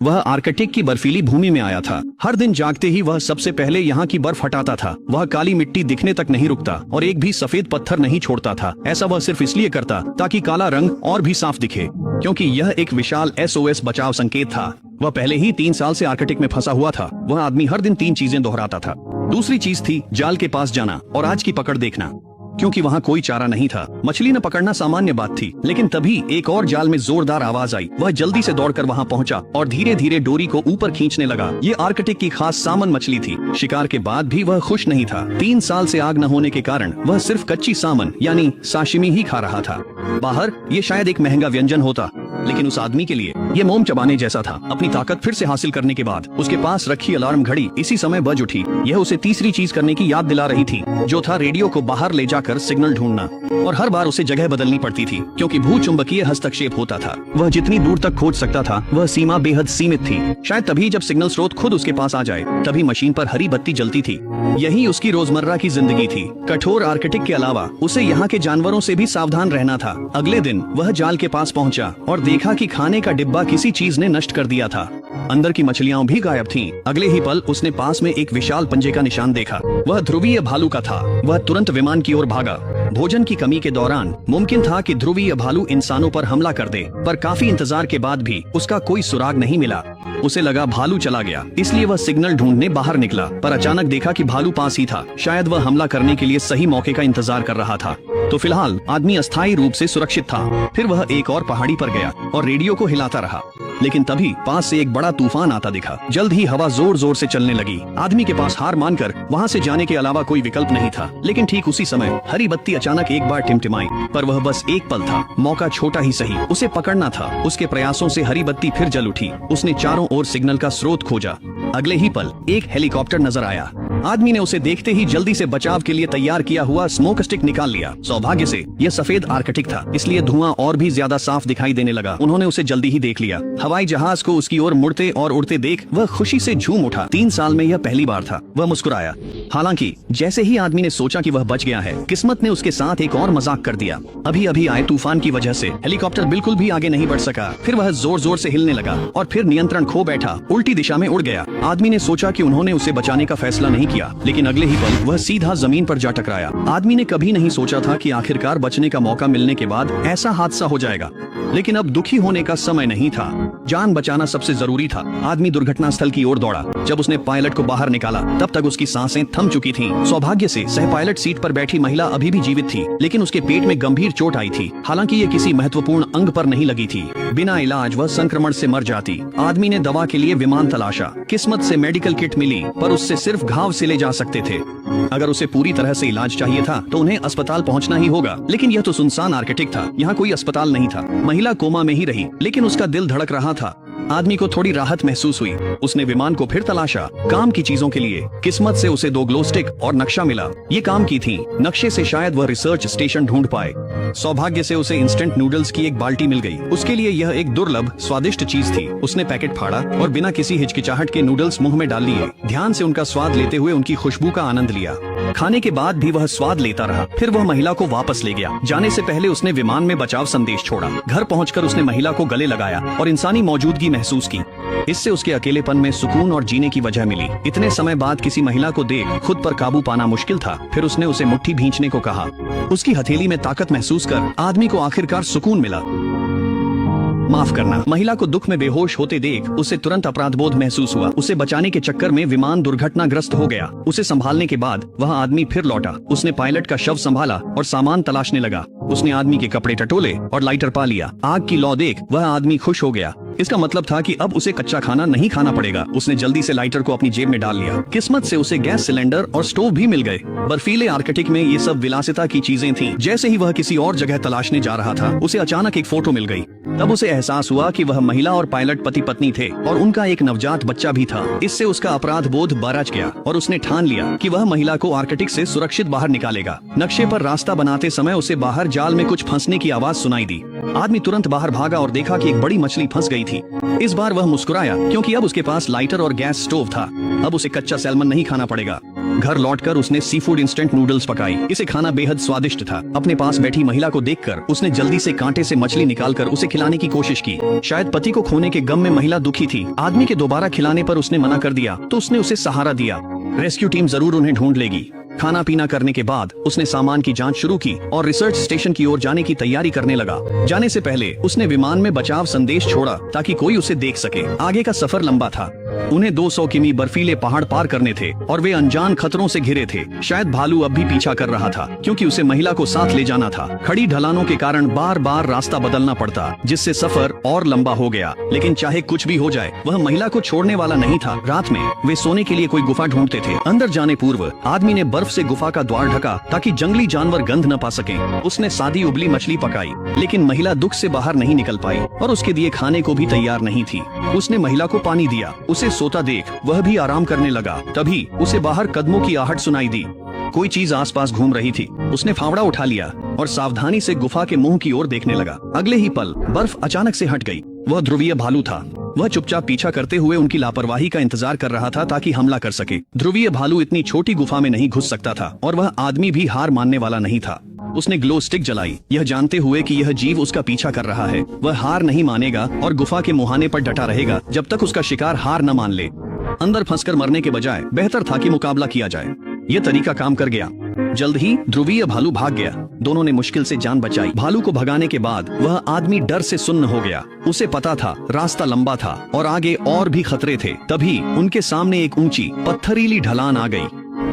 वह आर्कटिक की बर्फीली भूमि में आया था। हर दिन जागते ही वह सबसे पहले यहाँ की बर्फ हटाता था। वह काली मिट्टी दिखने तक नहीं रुकता और एक भी सफेद पत्थर नहीं छोड़ता था। ऐसा वह सिर्फ इसलिए करता ताकि काला रंग और भी साफ दिखे, क्योंकि यह एक विशाल SOS बचाव संकेत था। वह पहले ही 3 साल से आर्कटिक में फंसा हुआ था। वह आदमी हर दिन 3 चीजें दोहराता था। दूसरी चीज थी जाल के पास जाना और आज की पकड़ देखना, क्योंकि वहाँ कोई चारा नहीं था। मछली न पकड़ना सामान्य बात थी, लेकिन तभी एक और जाल में जोरदार आवाज आई। वह जल्दी से दौड़कर वहाँ पहुँचा और धीरे धीरे डोरी को ऊपर खींचने लगा। ये आर्कटिक की खास सामन मछली थी। शिकार के बाद भी वह खुश नहीं था। 3 साल से आग न होने के कारण वह सिर्फ कच्ची सामन यानी साशिमी ही खा रहा था। बाहर ये शायद एक महंगा व्यंजन होता, लेकिन उस आदमी के लिए ये मोम चबाने जैसा था। अपनी ताकत फिर से हासिल करने के बाद उसके पास रखी अलार्म घड़ी इसी समय बज उठी। यह उसे तीसरी चीज करने की याद दिला रही थी, जो था रेडियो को बाहर ले जाकर सिग्नल ढूंढना। और हर बार उसे जगह बदलनी पड़ती थी, क्योंकि भूचुंबकीय हस्तक्षेप होता था। वह जितनी दूर तक खोज सकता था वह सीमा बेहद सीमित थी। शायद तभी जब सिग्नल स्रोत खुद उसके पास आ जाए, तभी मशीन पर हरी बत्ती जलती थी। यही उसकी रोजमर्रा की जिंदगी थी। कठोर आर्कटिक के अलावा उसे यहाँ के जानवरों से भी सावधान रहना था। अगले दिन वह जाल के पास पहुँचा और देखा कि खाने का डिब्बा किसी चीज ने नष्ट कर दिया था। अंदर की मछलियां भी गायब थीं। अगले ही पल उसने पास में एक विशाल पंजे का निशान देखा। वह ध्रुवीय भालू का था। वह तुरंत विमान की ओर भागा। भोजन की कमी के दौरान मुमकिन था कि ध्रुवीय भालू इंसानों पर हमला कर दे, पर काफी इंतजार के बाद भी उसका कोई सुराग नहीं मिला। उसे लगा भालू चला गया, इसलिए वह सिग्नल ढूंढने बाहर निकला, पर अचानक देखा कि भालू पास ही था। शायद वह हमला करने के लिए सही मौके का इंतजार कर रहा था। तो फिलहाल आदमी अस्थायी रूप से सुरक्षित था। फिर वह एक और पहाड़ी पर गया और रेडियो को हिलाता रहा, लेकिन तभी पास से एक बड़ा तूफान आता दिखा। जल्द ही हवा जोर जोर से चलने लगी। आदमी के पास हार मानकर वहाँ से जाने के अलावा कोई विकल्प नहीं था। लेकिन ठीक उसी समय हरी बत्ती अचानक एक बार टिमटिमाई, पर वह बस एक पल था। मौका छोटा ही सही, उसे पकड़ना था। उसके प्रयासों से हरी बत्ती फिर जल उठी। उसने चारों ओर सिग्नल का स्रोत खोजा। अगले ही पल एक हेलीकॉप्टर नजर आया। आदमी ने उसे देखते ही जल्दी से बचाव के लिए तैयार किया हुआ स्मोक स्टिक निकाल लिया। सौभाग्य से यह सफेद आर्कटिक था, इसलिए धुआं और भी ज्यादा साफ दिखाई देने लगा। उन्होंने उसे जल्दी ही देख लिया। हवाई जहाज को उसकी ओर मुड़ते और उड़ते देख वह खुशी से झूम उठा। 3 साल में यह पहली बार था। वह मुस्कुराया। हालांकि जैसे ही आदमी ने सोचा कि वह बच गया है, किस्मत ने उसके साथ एक और मजाक कर दिया। अभी अभी आए तूफान की वजह से हेलीकॉप्टर बिल्कुल भी आगे नहीं बढ़ सका। फिर वह जोर जोर से हिलने लगा और फिर नियंत्रण खो बैठा, उल्टी दिशा में उड़ गया। आदमी ने सोचा कि उन्होंने उसे बचाने का फैसला नहीं किया, लेकिन अगले ही पल वह सीधा जमीन पर जा टकराया। आदमी ने कभी नहीं सोचा था कि आखिरकार बचने का मौका मिलने के बाद ऐसा हादसा हो जाएगा, लेकिन अब दुखी होने का समय नहीं था। जान बचाना सबसे जरूरी था। आदमी दुर्घटना स्थल की ओर दौड़ा। जब उसने पायलट को बाहर निकाला, तब तक उसकी सांसें थम चुकी थीं। सौभाग्य से सह पायलट सीट पर बैठी महिला अभी भी जीवित थी, लेकिन उसके पेट में गंभीर चोट आई थी। हालांकि ये किसी महत्वपूर्ण अंग पर नहीं लगी थी। बिना इलाज वह संक्रमण से मर जाती। आदमी ने दवा के लिए विमान तलाशा। किस्मत से मेडिकल किट मिली, पर उससे सिर्फ घाव सिले जा सकते थे। अगर उसे पूरी तरह से इलाज चाहिए था तो उन्हें अस्पताल पहुंचना ही होगा, लेकिन यह तो सुनसान आर्कटिक था। यहाँ कोई अस्पताल नहीं था। महिला कोमा में ही रही, लेकिन उसका दिल धड़क रहा था। आदमी को थोड़ी राहत महसूस हुई। उसने विमान को फिर तलाशा, काम की चीजों के लिए। किस्मत से उसे 2 ग्लो स्टिक और नक्शा मिला। ये काम की थी। नक्शे से शायद वह रिसर्च स्टेशन ढूंढ पाए। सौभाग्य से उसे इंस्टेंट नूडल्स की एक बाल्टी मिल गई। उसके लिए यह एक दुर्लभ स्वादिष्ट चीज थी। उसने पैकेट फाड़ा और बिना किसी हिचकिचाहट के नूडल्स मुंह में डाल लिए। ध्यान से उनका स्वाद लेते हुए उनकी खुशबू का आनंद लिया। खाने के बाद भी वह स्वाद लेता रहा। फिर वह महिला को वापस ले गया। जाने से पहले उसने विमान में बचाव संदेश छोड़ा। घर पहुंचकर उसने महिला को गले लगाया और इंसानी मौजूदगी महसूस की। इससे उसके अकेलेपन में सुकून और जीने की वजह मिली। इतने समय बाद किसी महिला को देख खुद पर काबू पाना मुश्किल था। फिर उसने उसे मुट्ठी भींचने को कहा। उसकी हथेली में ताकत महसूस कर आदमी को आखिरकार सुकून मिला। माफ करना। महिला को दुख में बेहोश होते देख उसे तुरंत अपराधबोध महसूस हुआ। उसे बचाने के चक्कर में विमान दुर्घटनाग्रस्त हो गया। उसे संभालने के बाद वह आदमी फिर लौटा। उसने पायलट का शव संभाला और सामान तलाशने लगा। उसने आदमी के कपड़े टटोले और लाइटर पा लिया। आग की लौ देख वह आदमी खुश हो गया। इसका मतलब था कि अब उसे कच्चा खाना नहीं खाना पड़ेगा। उसने जल्दी से लाइटर को अपनी जेब में डाल लिया। किस्मत से उसे गैस सिलेंडर और स्टोव भी मिल गए। बर्फीले आर्कटिक में ये सब विलासिता की चीजें थीं। जैसे ही वह किसी और जगह तलाशने जा रहा था, उसे अचानक एक फोटो मिल गई। तब उसे एहसास हुआ कि वह महिला और पायलट पति पत्नी थे और उनका एक नवजात बच्चा भी था। इससे उसका अपराध बोध बरच गया और उसने ठान लिया कि वह महिला को आर्कटिक से सुरक्षित बाहर निकालेगा। नक्शे पर रास्ता बनाते समय उसे बाहर जाल में कुछ फंसने की आवाज सुनाई दी। आदमी तुरंत बाहर भागा और देखा कि एक बड़ी मछली फंस गई थी। इस बार वह मुस्कुराया, क्योंकि अब उसके पास लाइटर और गैस स्टोव था। अब उसे कच्चा सैल्मन नहीं खाना पड़ेगा। घर लौटकर उसने सी फूड इंस्टेंट नूडल्स पकाई। इसे खाना बेहद स्वादिष्ट था। अपने पास बैठी महिला को देखकर उसने जल्दी से कांटे से मछली निकालकर उसे खिलाने की कोशिश की। शायद पति को खोने के गम में महिला दुखी थी। आदमी के दोबारा खिलाने पर उसने मना कर दिया तो उसने उसे सहारा दिया। रेस्क्यू टीम जरूर उन्हें ढूंढ लेगी। खाना पीना करने के बाद उसने सामान की जांच शुरू की और रिसर्च स्टेशन की ओर जाने की तैयारी करने लगा। जाने से पहले उसने विमान में बचाव संदेश छोड़ा ताकि कोई उसे देख सके। आगे का सफर लंबा था। उन्हें 200 किमी बर्फीले पहाड़ पार करने थे और वे अनजान खतरों से घिरे थे। शायद भालू अब भी पीछा कर रहा था क्योंकि उसे महिला को साथ ले जाना था। खड़ी ढलानों के कारण बार बार रास्ता बदलना पड़ता, जिससे सफर और लंबा हो गया। लेकिन चाहे कुछ भी हो जाए, वह महिला को छोड़ने वाला नहीं था। रात में वे सोने के लिए कोई गुफा ढूंढते थे। अंदर जाने पूर्व आदमी ने बर्फ से गुफा का द्वार ढका ताकि जंगली जानवर गंध न पा सकें। उसने सादी उबली मछली पकाई, लेकिन महिला दुख से बाहर नहीं निकल पाई और उसके दिए खाने को भी तैयार नहीं थी। उसने महिला को पानी दिया। उसे सोता देख वह भी आराम करने लगा। तभी उसे बाहर कदमों की आहट सुनाई दी। कोई चीज आसपास घूम रही थी। उसने फावड़ा उठा लिया और सावधानी से गुफा के मुंह की ओर देखने लगा। अगले ही पल बर्फ अचानक से हट गई। वह ध्रुवीय भालू था। वह चुपचाप पीछा करते हुए उनकी लापरवाही का इंतजार कर रहा था ताकि हमला कर सके। ध्रुवीय भालू इतनी छोटी गुफा में नहीं घुस सकता था और वह आदमी भी हार मानने वाला नहीं था। उसने ग्लो स्टिक जलाई, यह जानते हुए कि यह जीव उसका पीछा कर रहा है। वह हार नहीं मानेगा और गुफा के मुहाने पर डटा रहेगा जब तक उसका शिकार हार न मान ले। अंदर फंसकर मरने के बजाय बेहतर था कि मुकाबला किया जाए। यह तरीका काम कर गया। जल्द ही ध्रुवीय भालू भाग गया। दोनों ने मुश्किल से जान बचाई। भालू को भगाने के बाद वह आदमी डर से सुन्न हो गया। उसे पता था रास्ता लंबा था और आगे और भी खतरे थे। तभी उनके सामने एक ऊंची पत्थरीली ढलान आ गई।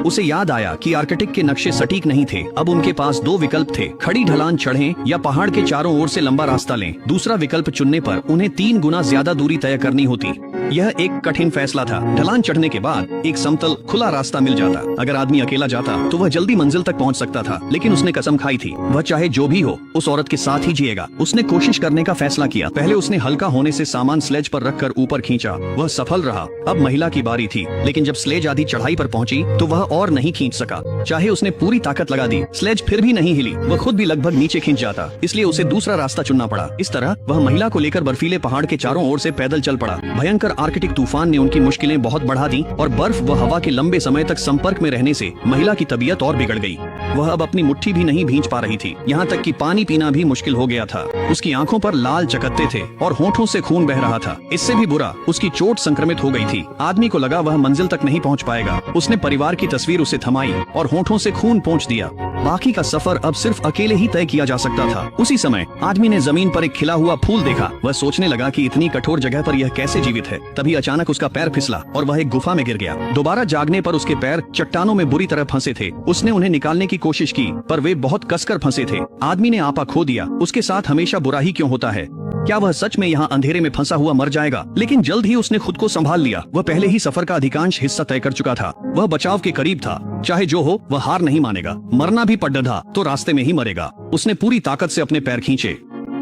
उसे याद आया कि आर्कटिक के नक्शे सटीक नहीं थे। अब उनके पास दो विकल्प थे, खड़ी ढलान चढ़ें या पहाड़ के चारों ओर से लंबा रास्ता लें। दूसरा विकल्प चुनने पर उन्हें 3 गुना ज्यादा दूरी तय करनी होती। यह एक कठिन फैसला था। ढलान चढ़ने के बाद एक समतल खुला रास्ता मिल जाता। अगर आदमी अकेला जाता तो वह जल्दी मंजिल तक पहुंच सकता था, लेकिन उसने कसम खाई थी वह चाहे जो भी हो उस औरत के साथ ही जिएगा। उसने कोशिश करने का फैसला किया। पहले उसने हल्का होने से सामान स्लेज पर रखकर ऊपर खींचा। वह सफल रहा। अब महिला की बारी थी, लेकिन जब स्लेज आधी चढ़ाई पर पहुंची तो वह और नहीं खींच सका। चाहे उसने पूरी ताकत लगा दी, स्लेज फिर भी नहीं हिली। वह खुद भी लगभग नीचे खींच जाता, इसलिए उसे दूसरा रास्ता चुनना पड़ा। इस तरह वह महिला को लेकर बर्फीले पहाड़ के चारों ओर से पैदल चल पड़ा। भयंकर आर्कटिक तूफान ने उनकी मुश्किलें बहुत बढ़ा दी और बर्फ व हवा के लंबे समय तक संपर्क में रहने से महिला की तबीयत और बिगड़ गई। वह अब अपनी मुट्ठी भी नहीं भींच पा रही थी। यहाँ तक कि पानी पीना भी मुश्किल हो गया था। उसकी आंखों पर लाल चकत्ते थे और होठों से खून बह रहा था। इससे भी बुरा, उसकी चोट संक्रमित हो गई थी। आदमी को लगा वह मंजिल तक नहीं पहुँच पाएगा। उसने परिवार की तस्वीर उसे थमाई और होठों से खून पोंछ दिया। बाकी का सफर अब सिर्फ अकेले ही तय किया जा सकता था। उसी समय आदमी ने जमीन पर एक खिला हुआ फूल देखा। वह सोचने लगा कि इतनी कठोर जगह पर यह कैसे जीवित है। तभी अचानक उसका पैर फिसला और वह एक गुफा में गिर गया। दोबारा जागने पर उसके पैर चट्टानों में बुरी तरह फंसे थे। उसने उन्हें निकालने की कोशिश की, पर वे बहुत कसकर फंसे थे। आदमी ने आपा खो दिया। उसके साथ हमेशा बुरा ही क्यों होता है? क्या वह सच में यहाँ अंधेरे में फंसा हुआ मर जाएगा? लेकिन जल्द ही उसने खुद को संभाल लिया। वह पहले ही सफर का अधिकांश हिस्सा तय कर चुका था। वह बचाव के करीब था। चाहे जो हो, वह हार नहीं मानेगा। मरना भी पड़ था तो रास्ते में ही मरेगा। उसने पूरी ताकत से अपने पैर खींचे।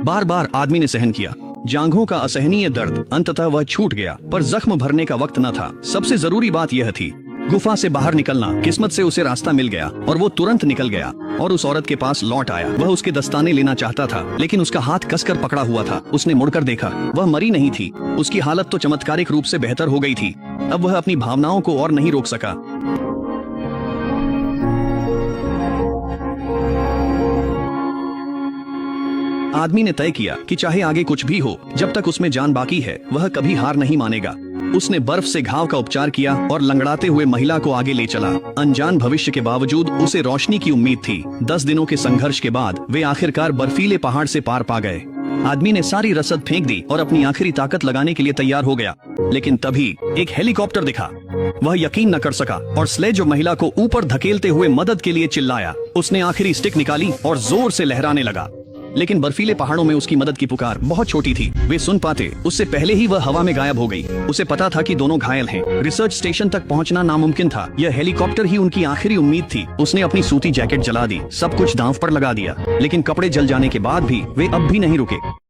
बार बार आदमी ने सहन किया। जांघों का असहनीय दर्द, अंततः वह छूट गया, पर जख्म भरने का वक्त न था। सबसे जरूरी बात यह थी गुफा से बाहर निकलना। किस्मत से उसे रास्ता मिल गया और वो तुरंत निकल गया और उस औरत के पास लौट आया। वह उसके दस्ताने लेना चाहता था, लेकिन उसका हाथ कसकर पकड़ा हुआ था। उसने मुड़कर देखा, वह मरी नहीं थी। उसकी हालत तो चमत्कारिक रूप से बेहतर हो गई थी। अब वह अपनी भावनाओं को और नहीं रोक सका। आदमी ने तय किया कि चाहे आगे कुछ भी हो, जब तक उसमें जान बाकी है वह कभी हार नहीं मानेगा। उसने बर्फ से घाव का उपचार किया और लंगड़ाते हुए महिला को आगे ले चला। अनजान भविष्य के बावजूद उसे रोशनी की उम्मीद थी। 10 दिनों के संघर्ष के बाद वे आखिरकार बर्फीले पहाड़ से पार पा गए। आदमी ने सारी रसद फेंक दी और अपनी आखिरी ताकत लगाने के लिए तैयार हो गया। लेकिन तभी एक हेलीकॉप्टर दिखा। वह यकीन न कर सका और स्लेज महिला को ऊपर धकेलते हुए मदद के लिए चिल्लाया। उसने आखिरी स्टिक निकाली और जोर से लहराने लगा, लेकिन बर्फीले पहाड़ों में उसकी मदद की पुकार बहुत छोटी थी। वे सुन पाते उससे पहले ही वह हवा में गायब हो गई। उसे पता था कि दोनों घायल हैं। रिसर्च स्टेशन तक पहुंचना नामुमकिन था। यह हेलीकॉप्टर ही उनकी आखिरी उम्मीद थी। उसने अपनी सूती जैकेट जला दी, सब कुछ दांव पर लगा दिया, लेकिन कपड़े जल जाने के बाद भी वे अब भी नहीं रुके।